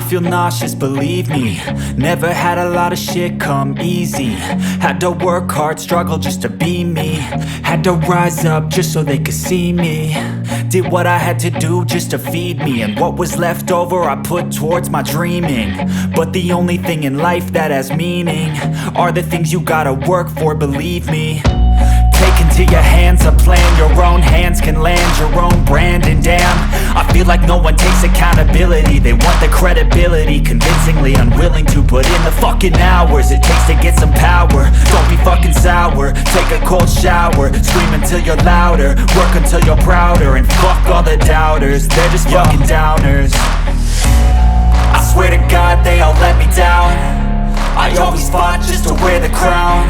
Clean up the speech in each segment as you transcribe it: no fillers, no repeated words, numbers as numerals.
feel nauseous, believe me. Never had a lot of shit come easy. Had to work hard, struggle just to be me. Had to rise up just so they could see me. Did what I had to do just to feed me, and what was left over I put towards my dreaming. But the only thing in life that has meaning are the things you gotta work for, believe me. Take into your hands a plan, your own hands can land your own brand. And damn, I feel like no one takes accountability. They want the credibility, convincingly unwilling to put in the fucking hours it takes to get some power. Don't be fucking sour, take a cold shower. Scream until you're louder, work until you're prouder. And fuck all the doubters, they're just fucking downers. I swear to God they all let me down. I always fought just to wear the crown.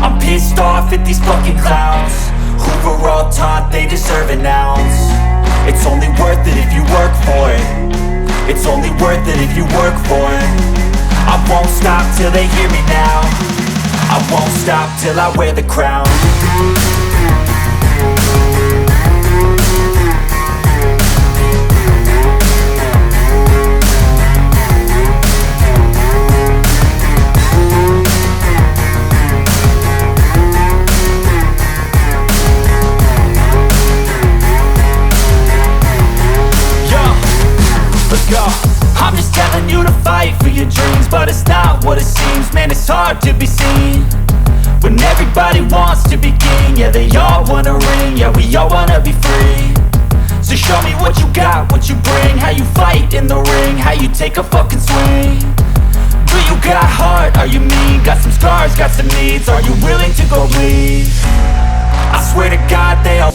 I'm pissed off at these fucking clowns who were all taught they deserve an ounce. It's only worth it if you work for it. It's only worth it if you work for it. I won't stop till they hear me now. I won't stop till I wear the crown. I'm just telling you to fight for your dreams, but it's not what it seems. Man, it's hard to be seen when everybody wants to be king. Yeah, they all wanna ring, yeah, we all wanna be free. So show me what you got, what you bring, how you fight in the ring, how you take a fucking swing. Do you got heart, are you mean? Got some scars, got some needs, are you willing to go bleed? I swear to God they all